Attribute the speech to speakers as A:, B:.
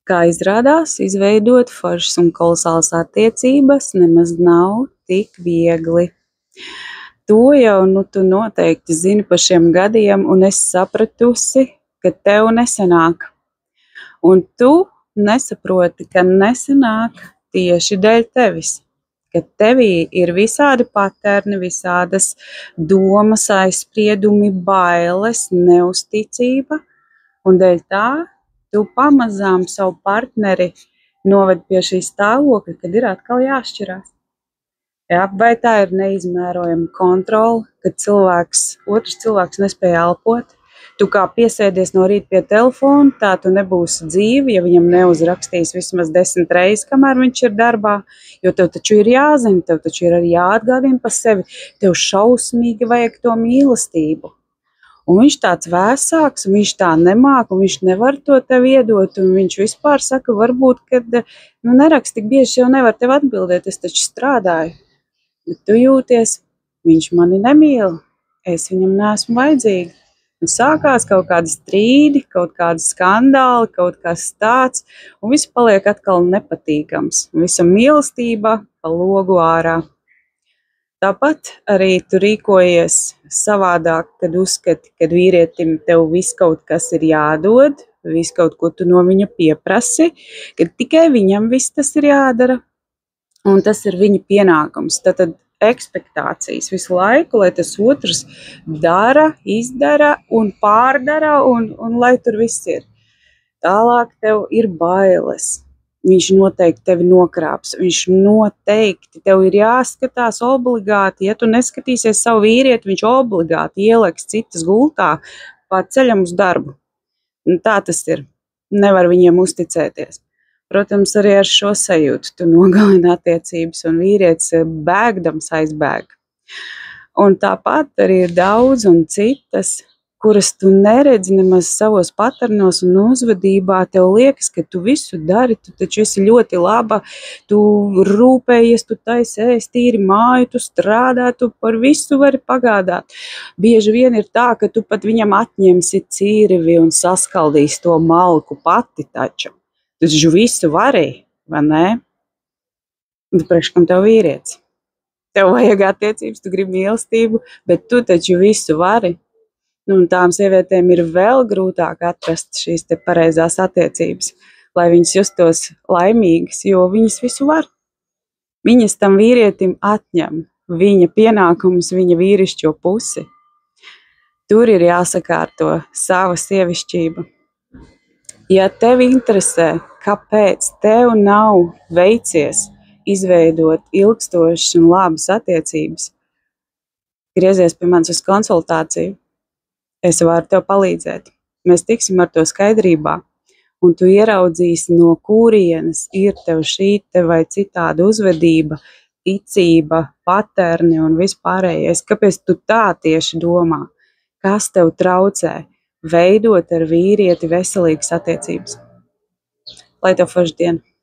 A: Kā izrādās, izveidot foršas un kolosālas attiecības nemaz nav tik viegli. To jau tu noteikti zini par šiem gadiem, un es sapratusi, ka tev nesanāk. Un tu nesaproti, ka nesanāk tieši dēļ tevis. Ka tevī ir visādi paterni, visādas domas, aizspriedumi, bailes, neusticība, un dēļ tā tu pamazām savu partneri noved pie šī stāvokļa, kad ir atkal jāšķirās. Jā, vai tā ir neizmērojama kontrole, kad otrs cilvēks nespēja elpot? Tu kā piesēdies no rīta pie telefona, tā tu nebūsi dzīvi, ja viņam neuzrakstīs vismaz 10 reizes, kamēr viņš ir darbā, jo tev taču ir jāzina, tev taču ir arī jāatgādina par sevi, tev šausmīgi vajag to mīlestību. Un viņš tāds vēsāks, un viņš tā nemāk, un viņš nevar to tev iedot, un viņš vispār saka, varbūt, kad nerakst tik bieži, jau nevar tev atbildēt, es taču strādāju. Bet tu jūties, viņš mani nemīl, es viņam neesmu vajadzīga. Un sākās kaut kādi strīdi, kaut kādi skandāli, kaut kas tāds, un viss paliek atkal nepatīkams. Visa mīlestība pa logu ārā. Tāpat arī tu rīkojies savādāk, kad uzskati, kad vīrietim tev viss kaut kas ir jādod, viss kaut ko tu no viņa pieprasi, kad tikai viņam viss tas ir jādara. Un tas ir viņa pienākums. Tad ekspektācijas visu laiku, lai tas otrs dara, izdara un pārdara, un lai tur viss ir. Tālāk tev ir bailes. Viņš noteikti tevi nokrāps. Viņš noteikti tev ir jāskatās obligāti. Ja tu neskatīsies savu vīrieti, viņš obligāti ieliks citas gultā pa ceļam uz darbu. Un tā tas ir. Nevar viņiem uzticēties. Protams, arī ar šo sajūtu tu nogalini attiecības, un vīrietis bēgdams aizbēg. Un tāpat arī ir daudz un citas, kuras tu neredzi nemaz savos paternos un uzvedībā. Tev liekas, ka tu visu dari, tu taču esi ļoti laba, tu rūpējies, tu taisi ēst tīri māju, tu strādā, tu par visu vari pagādāt. Bieži vien ir tā, ka tu pat viņam atņemsi cirvi un saskaldīsi to malku pati taču. Tu taču visu vari, vai ne? Un priekš kam tev vīrietis? Tev vajag attiecības, tu gribi mīlestību, bet tu taču visu vari. Un tām sievietēm ir vēl grūtāk atrast šīs te pareizās attiecības, lai viņas justos laimīgas, jo viņas visu var. Viņas tam vīrietim atņem viņa pienākumus, viņa vīrišķo pusi. Tur ir jāsakārto sava sievišķība. Ja tev interesē, kāpēc tev nav veicies izveidot ilgstošas un labas attiecības, griezies pie manis uz konsultāciju. Es varu tev palīdzēt. Mēs tiksim ar to skaidrībā, un tu ieraudzīsi, no kurienes ir tev šī te vai citāda uzvedība, ticība, paterni un vispārējais. Kāpēc tu tā tieši domā? Kas tev traucē veidot ar vīrieti veselīgas attiecības? Lai tev forša diena!